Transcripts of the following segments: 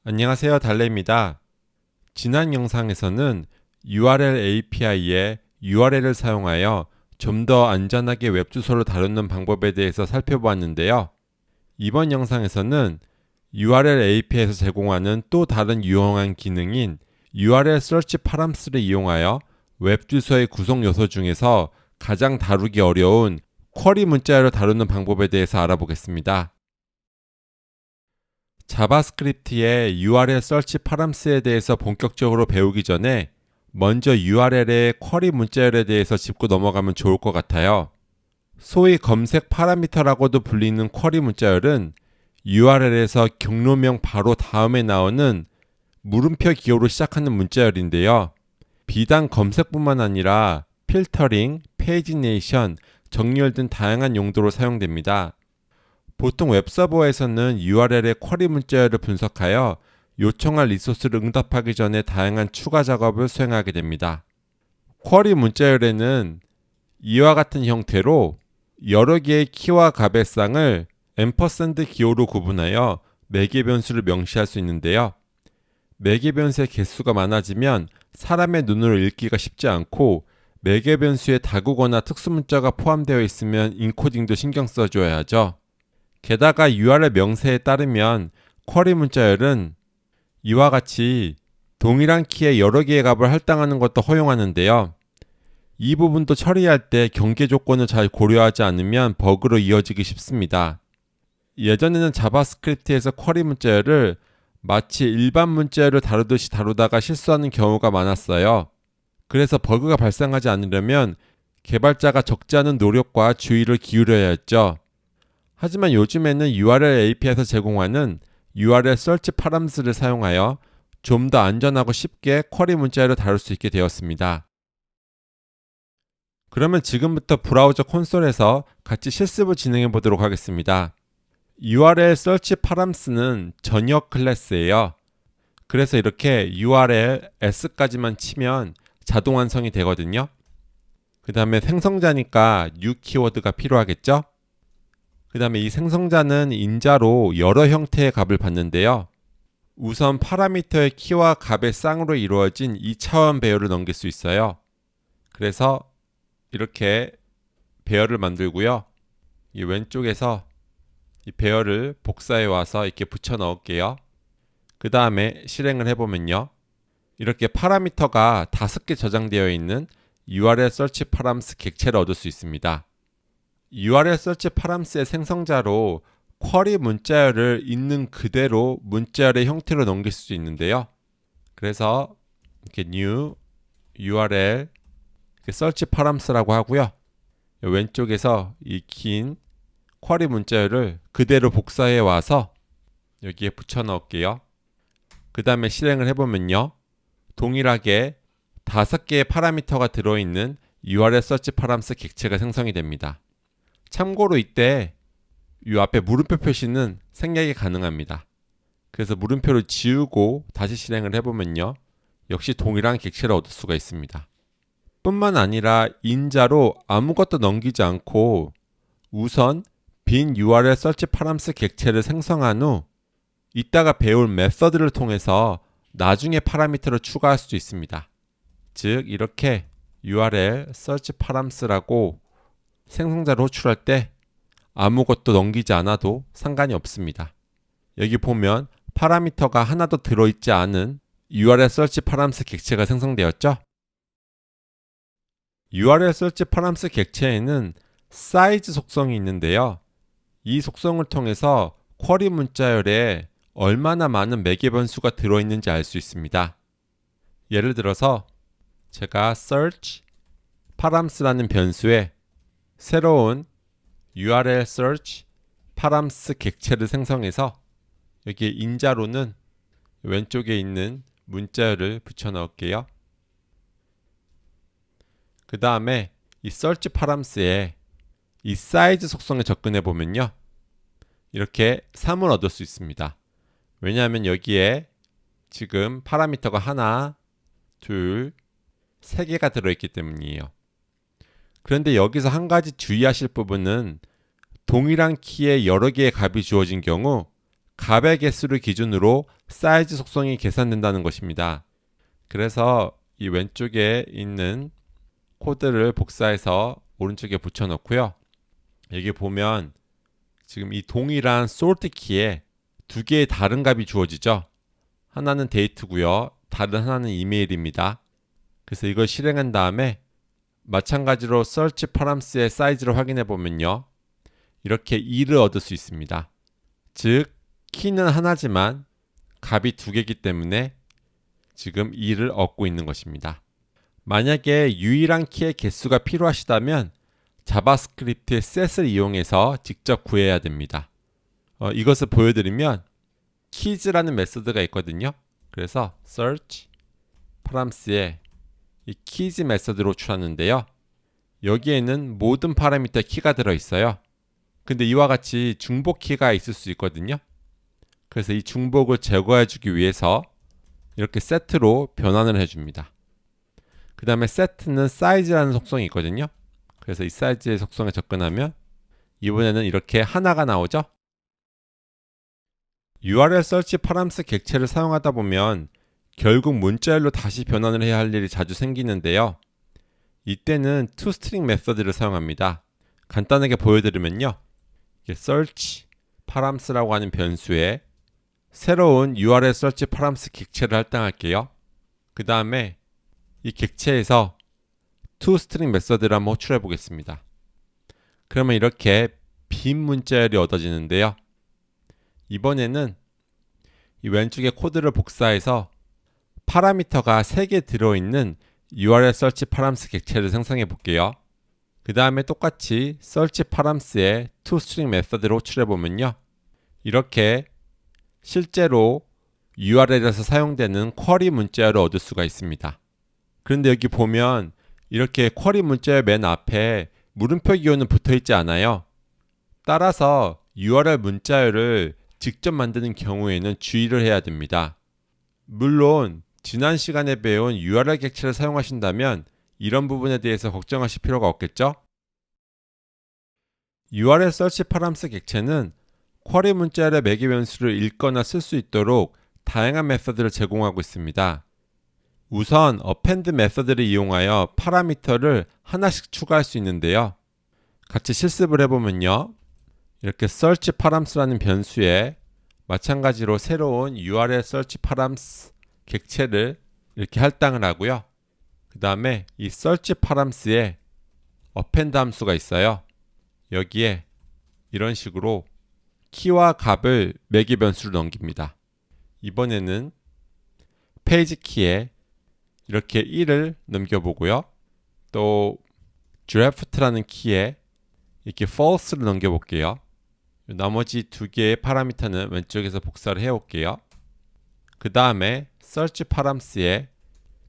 안녕하세요, 달래입니다. 지난 영상에서는 URL API에 URL을 사용하여 좀 더 안전하게 웹 주소를 다루는 방법에 대해서 살펴보았는데요. 이번 영상에서는 URL API에서 제공하는 또 다른 유용한 기능인 URL Search Params,를 이용하여 웹 주소의 구성 요소 중에서 가장 다루기 어려운 쿼리 문자열을 다루는 방법에 대해서 알아보겠습니다. 자바스크립트의 URL Search Params에 대해서 본격적으로 배우기 전에 먼저 URL의 쿼리 문자열에 대해서 짚고 넘어가면 좋을 것 같아요. 소위 검색 파라미터라고도 불리는 쿼리 문자열은 URL에서 경로명 바로 다음에 나오는 물음표 기호로 시작하는 문자열인데요. 비단 검색뿐만 아니라 필터링, 페이지네이션, 정렬 등 다양한 용도로 사용됩니다. 보통 웹서버에서는 URL의 쿼리 문자열을 분석하여 요청할 리소스를 응답하기 전에 다양한 추가 작업을 수행하게 됩니다. 쿼리 문자열에는 이와 같은 형태로 여러 개의 키와 값의 쌍을 앰퍼샌드 기호로 구분하여 매개 변수를 명시할 수 있는데요. 매개 변수의 개수가 많아지면 사람의 눈으로 읽기가 쉽지 않고 매개 변수에 다국어나 특수 문자가 포함되어 있으면 인코딩도 신경 써줘야 하죠. 게다가 URL 명세에 따르면 쿼리 문자열은 이와 같이 동일한 키에 여러 개의 값을 할당하는 것도 허용하는데요. 이 부분도 처리할 때 경계 조건을 잘 고려하지 않으면 버그로 이어지기 쉽습니다. 예전에는 자바스크립트에서 쿼리 문자열을 마치 일반 문자열을 다루듯이 다루다가 실수하는 경우가 많았어요. 그래서 버그가 발생하지 않으려면 개발자가 적지 않은 노력과 주의를 기울여야 했죠. 하지만 요즘에는 URL API에서 제공하는 URL Search Params를 사용하여 좀 더 안전하고 쉽게 쿼리 문자열을 다룰 수 있게 되었습니다. 그러면 지금부터 브라우저 콘솔에서 같이 실습을 진행해 보도록 하겠습니다. URL Search Params는 전역 클래스예요. 그래서 이렇게 URL S까지만 치면 자동 완성이 되거든요. 그 다음에 생성자니까 new 키워드가 필요하겠죠? 그 다음에 이 생성자는 인자로 여러 형태의 값을 받는데요. 우선 파라미터의 키와 값의 쌍으로 이루어진 2차원 배열을 넘길 수 있어요. 그래서 이렇게 배열을 만들고요. 이 왼쪽에서 이 배열을 복사해 와서 이렇게 붙여 넣을게요. 그 다음에 실행을 해보면요. 이렇게 파라미터가 5개 저장되어 있는 URL Search Params 객체를 얻을 수 있습니다. URL Search Params의 생성자로 쿼리 문자열을 있는 그대로 문자열의 형태로 넘길 수 있는데요. 그래서 이렇게 new URL Search Params라고 하고요. 왼쪽에서 이 긴 쿼리 문자열을 그대로 복사해 와서 여기에 붙여 넣을게요. 그 다음에 실행을 해보면요. 동일하게 5개의 파라미터가 들어있는 URL Search Params 객체가 생성이 됩니다. 참고로 이때 이 앞에 물음표 표시는 생략이 가능합니다. 그래서 물음표를 지우고 다시 실행을 해보면요. 역시 동일한 객체를 얻을 수가 있습니다. 뿐만 아니라 인자로 아무것도 넘기지 않고 우선 빈 URL Search Params 객체를 생성한 후 이따가 배울 메서드를 통해서 나중에 파라미터를 추가할 수도 있습니다. 즉 이렇게 URL Search Params라고 생성자를 호출할 때 아무것도 넘기지 않아도 상관이 없습니다. 여기 보면 파라미터가 하나도 들어있지 않은 URL Search Params 객체가 생성되었죠? URL Search Params 객체에는 사이즈 속성이 있는데요. 이 속성을 통해서 쿼리 문자열에 얼마나 많은 매개 변수가 들어있는지 알 수 있습니다. 예를 들어서 제가 search params라는 변수에 새로운 URL search params 객체를 생성해서 여기에 인자로는 왼쪽에 있는 문자열을 붙여 넣을게요. 그 다음에 이 search params에 이 사이즈 속성에 접근해 보면요. 이렇게 3을 얻을 수 있습니다. 왜냐하면 여기에 지금 파라미터가 하나, 둘, 3개가 들어있기 때문이에요. 그런데 여기서 한 가지 주의하실 부분은 동일한 키에 여러 개의 값이 주어진 경우 값의 개수를 기준으로 사이즈 속성이 계산된다는 것입니다. 그래서 이 왼쪽에 있는 코드를 복사해서 오른쪽에 붙여놓고요. 여기 보면 지금 이 동일한 sort 키에 두 개의 다른 값이 주어지죠. 하나는 데이트고요. 다른 하나는 이메일입니다. 그래서 이걸 실행한 다음에 마찬가지로 search params.의 사이즈를 확인해 보면요. 이렇게 2를 얻을 수 있습니다. 즉 키는 하나지만 값이 두 개이기 때문에 지금 2를 얻고 있는 것입니다. 만약에 유일한 키의 개수가 필요하시다면 자바스크립트의 set을 이용해서 직접 구해야 됩니다. 이것을 보여드리면 keys라는 메소드가 있거든요. 그래서 search params에 이 keys 메소드로 호출하는데요. 여기에는 모든 파라미터 키가 들어있어요. 근데 이와 같이 중복 키가 있을 수 있거든요. 그래서 이 중복을 제거해주기 위해서 이렇게 set로 변환을 해줍니다. 그 다음에 set는 size라는 속성이 있거든요. 그래서 이 사이즈의 속성에 접근하면 이번에는 이렇게 하나가 나오죠. URL search params 객체를 사용하다 보면 결국 문자열로 다시 변환을 해야 할 일이 자주 생기는데요. 이때는 toString 메서드를 사용합니다. 간단하게 보여드리면요. search params라고 하는 변수에 새로운 URL search params 객체를 할당할게요. 그 다음에 이 객체에서 toString 메서드를 한번 호출해 보겠습니다. 그러면 이렇게 빈 문자열이 얻어지는데요. 이번에는 이 왼쪽에 코드를 복사해서 파라미터가 3개 들어있는 URL search params 객체를 생성해 볼게요. 그 다음에 똑같이 search params의 toString 메서드를 호출해 보면요. 이렇게 실제로 URL에서 사용되는 쿼리 문자열을 얻을 수가 있습니다. 그런데 여기 보면 이렇게 쿼리 문자열 맨 앞에 물음표 기호는 붙어 있지 않아요. 따라서 URL 문자열을 직접 만드는 경우에는 주의를 해야 됩니다. 물론 지난 시간에 배운 URL 객체를 사용하신다면 이런 부분에 대해서 걱정하실 필요가 없겠죠? URL search params 객체는 쿼리 문자열의 매개 변수를 읽거나 쓸 수 있도록 다양한 메서드를 제공하고 있습니다. 우선 append 메서드를 이용하여 파라미터를 하나씩 추가할 수 있는데요. 같이 실습을 해보면요. 이렇게 search params라는 변수에 마찬가지로 새로운 URL search params 객체를 이렇게 할당을 하고요. 그 다음에 이 search params에 append 함수가 있어요. 여기에 이런 식으로 키와 값을 매개 변수로 넘깁니다. 이번에는 페이지 키에 이렇게 1을 넘겨보고요. 또 draft라는 키에 이렇게 false를 넘겨볼게요. 나머지 두 개의 파라미터는 왼쪽에서 복사를 해올게요. 그 다음에 search params에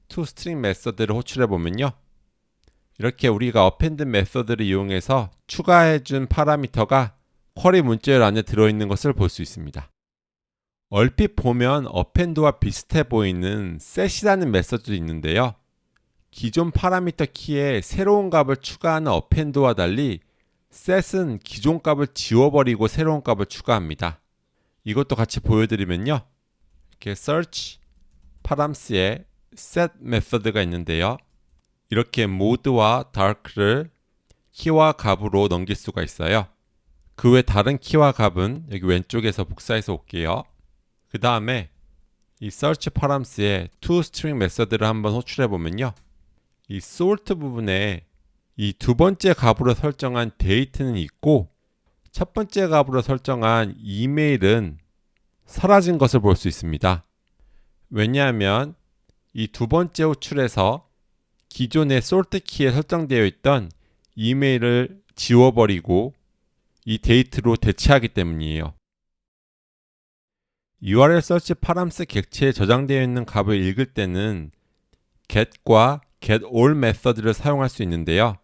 toString 메서드를 호출해보면요. 이렇게 우리가 append 메서드를 이용해서 추가해준 파라미터가 쿼리 문자열 안에 들어있는 것을 볼 수 있습니다. 얼핏 보면 append와 비슷해 보이는 set이라는 메서드도 있는데요. 기존 파라미터 키에 새로운 값을 추가하는 append와 달리 set은 기존 값을 지워버리고 새로운 값을 추가합니다. 이것도 같이 보여드리면요. 이렇게 search params에 set 메서드가 있는데요. 이렇게 mode와 dark를 키와 값으로 넘길 수가 있어요. 그 외 다른 키와 값은 여기 왼쪽에서 복사해서 올게요. 그 다음에 이 search params의 toString 메서드를 한번 호출해 보면요. 이 sort 부분에 이 두 번째 값으로 설정한 date는 있고 첫 번째 값으로 설정한 이메일은 사라진 것을 볼 수 있습니다. 왜냐하면 이 두 번째 호출에서 기존의 sort 키에 설정되어 있던 이메일을 지워버리고 이 데이트로 대체하기 때문이에요. URL search params 객체에 저장되어 있는 값을 읽을 때는 get과 getAll 메서드를 사용할 수 있는데요.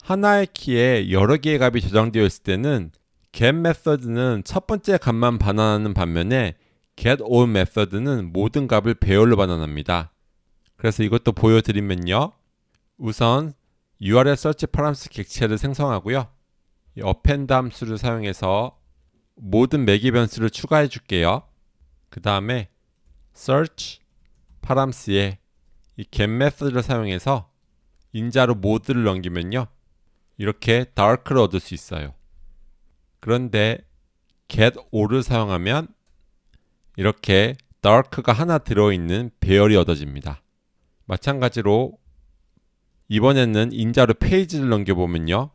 하나의 키에 여러 개의 값이 저장되어 있을 때는 get 메서드는 첫 번째 값만 반환하는 반면에 getAll 메서드는 모든 값을 배열로 반환합니다. 그래서 이것도 보여드리면요. 우선 URL search params 객체를 생성하고요. 이 append 함수를 사용해서 모든 매개 변수를 추가해 줄게요. 그 다음에 search params.에 이 get 메서드를 사용해서 인자로 모드를 넘기면요, 이렇게 dark를 얻을 수 있어요. 그런데 get all을 사용하면 이렇게 dark가 하나 들어있는 배열이 얻어집니다. 마찬가지로 이번에는 인자로 페이지를 넘겨보면요,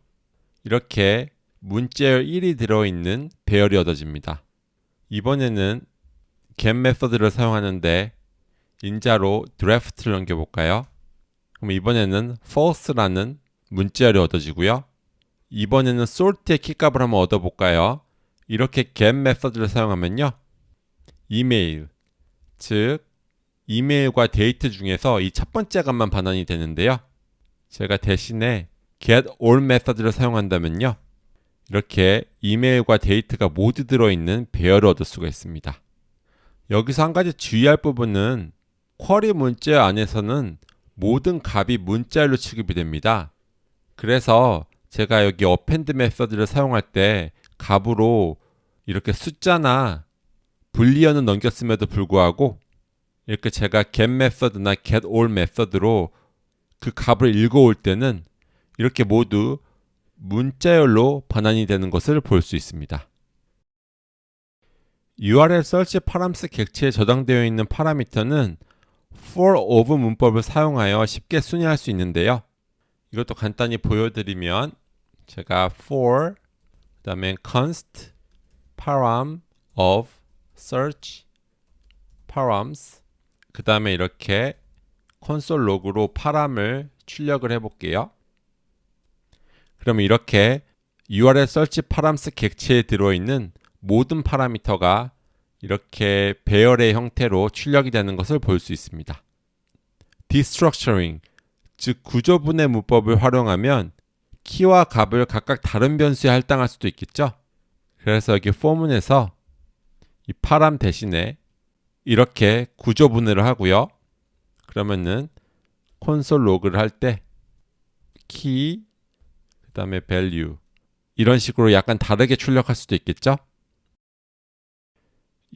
이렇게 문자열 1이 들어있는 배열이 얻어집니다. 이번에는 get 메서드를 사용하는데 인자로 draft를 넘겨볼까요? 그럼 이번에는 false라는 문자열이 얻어지고요. 이번에는 sort의 키값을 한번 얻어볼까요? 이렇게 get 메서드를 사용하면요, 이메일, 즉 이메일과 데이트 중에서 이 첫 번째 값만 반환이 되는데요, 제가 대신에 get all 메서드를 사용한다면요, 이렇게 이메일과 데이트가 모두 들어있는 배열을 얻을 수가 있습니다. 여기서 한 가지 주의할 부분은 쿼리 문자열 안에서는 모든 값이 문자열로 취급이 됩니다. 그래서 제가 여기 append 메서드를 사용할 때 값으로 이렇게 숫자나 불리언을 넘겼음에도 불구하고 이렇게 제가 get 메서드나 get all 메서드로 그 값을 읽어올 때는 이렇게 모두 문자열로 반환이 되는 것을 볼 수 있습니다. URL search params 객체에 저장되어 있는 파라미터는 for of 문법을 사용하여 쉽게 순위할 수 있는데요, 이것도 간단히 보여드리면 제가 for 그 다음에 const param of search params 그 다음에 이렇게 콘솔 로그로 파람을 출력을 해볼게요. 그럼 이렇게 URL search params 객체에 들어있는 모든 파라미터가 이렇게 배열의 형태로 출력이 되는 것을 볼 수 있습니다. destructuring, 즉 구조분해 문법을 활용하면 키와 값을 각각 다른 변수에 할당할 수도 있겠죠. 그래서 여기 for문에서 이 파람 대신에 이렇게 구조분해를 하고요. 그러면은 콘솔 로그를 할 때 키, 그 다음에 value 이런 식으로 약간 다르게 출력할 수도 있겠죠.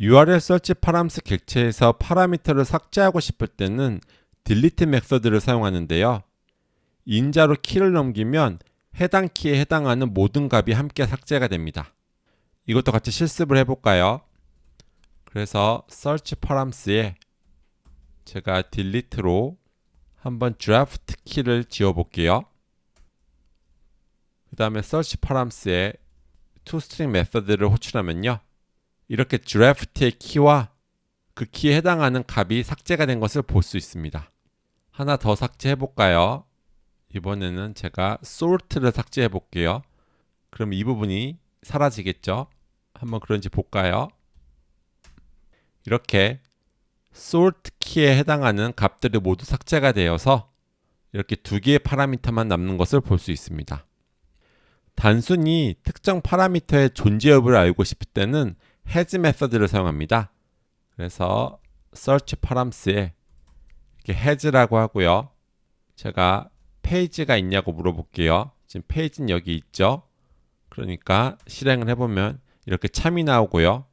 URL search params 객체에서 파라미터를 삭제하고 싶을 때는 delete 메서드를 사용하는데요, 인자로 키를 넘기면 해당 키에 해당하는 모든 값이 함께 삭제가 됩니다. 이것도 같이 실습을 해볼까요? 그래서 search params에 제가 delete로 한번 draft 키를 지워볼게요. 그 다음에 search params에 toString 메서드를 호출하면요, 이렇게 draft의 키와 그 키에 해당하는 값이 삭제가 된 것을 볼 수 있습니다. 하나 더 삭제해 볼까요? 이번에는 제가 sort를 삭제해 볼게요. 그럼 이 부분이 사라지겠죠? 한번 그런지 볼까요? 이렇게 sort 키에 해당하는 값들이 모두 삭제가 되어서 이렇게 두 개의 파라미터만 남는 것을 볼 수 있습니다. 단순히 특정 파라미터의 존재 여부를 알고 싶을 때는 has 메서드를 사용합니다. 그래서 search params에 이렇게 has라고 하고요, 제가 페이지가 있냐고 물어볼게요. 지금 페이지는 여기 있죠. 그러니까 실행을 해보면 이렇게 참이 나오고요.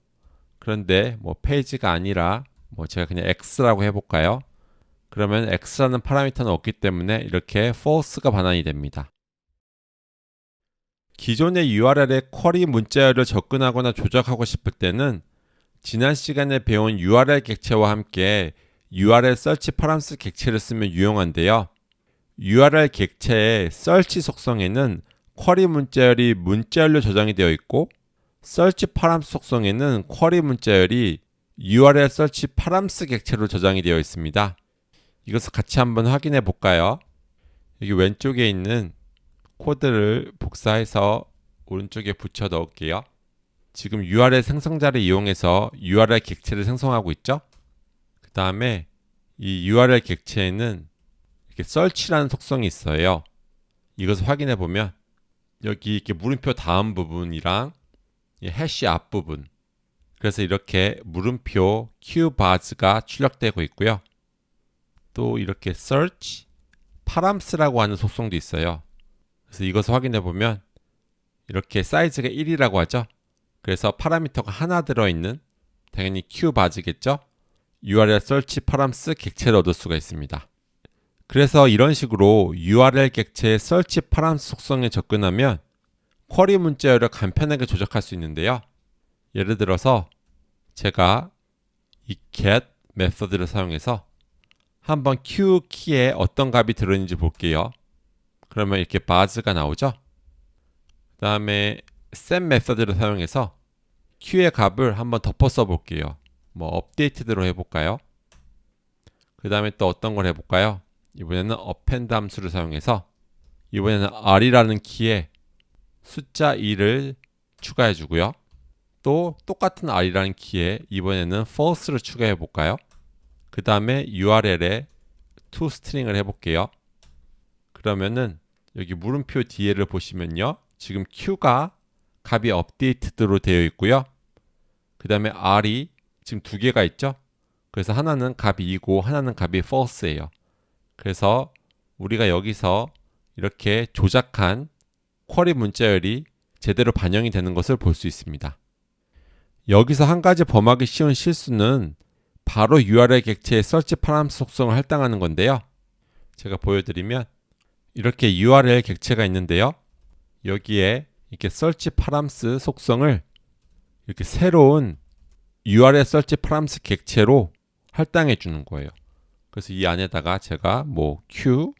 그런데 뭐 페이지가 아니라 뭐 제가 그냥 x라고 해볼까요? 그러면 x라는 파라미터는 없기 때문에 이렇게 false가 반환이 됩니다. 기존의 URL에 쿼리 문자열을 접근하거나 조작하고 싶을 때는 지난 시간에 배운 URL 객체와 함께 URL search params 객체를 쓰면 유용한데요, URL 객체의 search 속성에는 쿼리 문자열이 문자열로 저장이 되어 있고 search params 속성에는 쿼리 문자열이 URL search params 객체로 저장이 되어 있습니다. 이것을 같이 한번 확인해 볼까요? 여기 왼쪽에 있는 코드를 복사해서 오른쪽에 붙여 넣을게요. 지금 URL 생성자를 이용해서 URL 객체를 생성하고 있죠. 그 다음에 이 URL 객체에는 이렇게 search라는 속성이 있어요. 이것을 확인해 보면 여기 이렇게 물음표 다음 부분이랑 이 해시 앞부분, 그래서 이렇게 물음표 qbars가 출력되고 있고요. 또 이렇게 search params라고 하는 속성도 있어요. 그래서 이것을 확인해 보면 이렇게 사이즈가 1이라고 하죠. 그래서 파라미터가 하나 들어있는 당연히 QBars겠죠? URL search params 객체를 얻을 수가 있습니다. 그래서 이런 식으로 URL 객체의 search params 속성에 접근하면 쿼리 문자열을 간편하게 조작할 수 있는데요. 예를 들어서 제가 이 get 메서드를 사용해서 한번 q 키에 어떤 값이 들어있는지 볼게요. 그러면 이렇게 bars가 나오죠. 그 다음에 set 메서드를 사용해서 q의 값을 한번 덮어 써볼게요. 뭐 updated로 해볼까요? 그 다음에 또 어떤 걸 해볼까요? 이번에는 append 함수를 사용해서 이번에는 r이라는 키에 숫자 2를 추가해 주고요. 또 똑같은 r이라는 키에 이번에는 false를 추가해 볼까요? 그 다음에 url에 toString을 해볼게요. 그러면은 여기 물음표 뒤에를 보시면요. 지금 q가 값이 updated로 되어 있고요. 그 다음에 r이 지금 두 개가 있죠. 그래서 하나는 값이 2고 하나는 값이 false예요. 그래서 우리가 여기서 이렇게 조작한 쿼리 문자열이 제대로 반영이 되는 것을 볼 수 있습니다. 여기서 한 가지 범하기 쉬운 실수는 바로 URL 객체의 search params 속성을 할당하는 건데요. 제가 보여드리면 이렇게 URL 객체가 있는데요. 여기에 이렇게 search params 속성을 이렇게 새로운 URL search params 객체로 할당해 주는 거예요. 그래서 이 안에다가 제가 뭐 q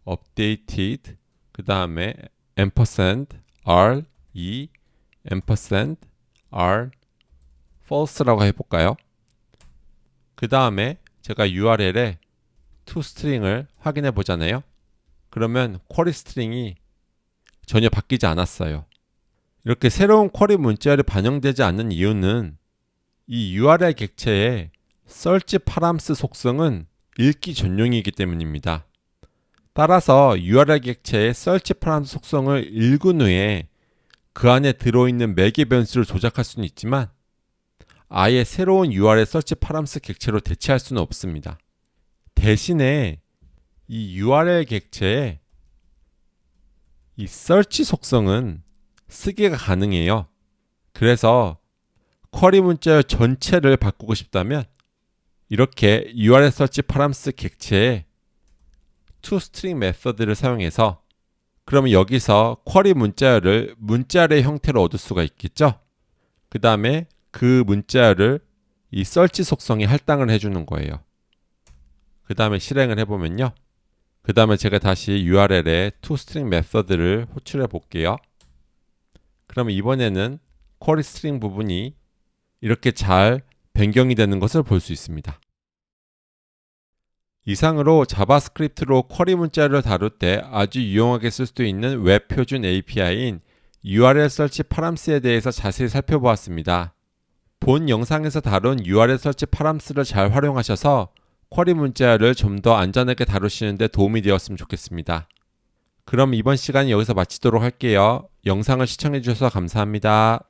updated 그 다음에 ampersand r 2 ampersand r false라고 해볼까요? 그 다음에 제가 URL에 toString을 확인해 보잖아요. 그러면 쿼리 스트링이 전혀 바뀌지 않았어요. 이렇게 새로운 쿼리 문자열이 반영되지 않는 이유는 이 URL 객체의 search params 속성은 읽기 전용이기 때문입니다. 따라서 URL 객체의 search params 속성을 읽은 후에 그 안에 들어있는 매개 변수를 조작할 수는 있지만 아예 새로운 URL search params 객체로 대체할 수는 없습니다. 대신에 이 URL 객체의 이 search 속성은 쓰기가 가능해요. 그래서 쿼리 문자열 전체를 바꾸고 싶다면 이렇게 URL search params 객체의 toString 메서드를 사용해서 그러면 여기서 쿼리 문자열을 문자열의 형태로 얻을 수가 있겠죠. 그 다음에 그 문자열을 이 search 속성이 할당을 해주는 거예요. 그 다음에 실행을 해보면요. 그 다음에 제가 다시 URL에 toString 메서드를 호출해 볼게요. 그러면 이번에는 쿼리 스트링 부분이 이렇게 잘 변경이 되는 것을 볼 수 있습니다. 이상으로 자바스크립트로 쿼리 문자를 다룰 때 아주 유용하게 쓸 수도 있는 웹 표준 API인 URL search params에 대해서 자세히 살펴보았습니다. 본 영상에서 다룬 URL search params를 잘 활용하셔서 쿼리 문자를 좀 더 안전하게 다루시는 데 도움이 되었으면 좋겠습니다. 그럼 이번 시간은 여기서 마치도록 할게요. 영상을 시청해 주셔서 감사합니다.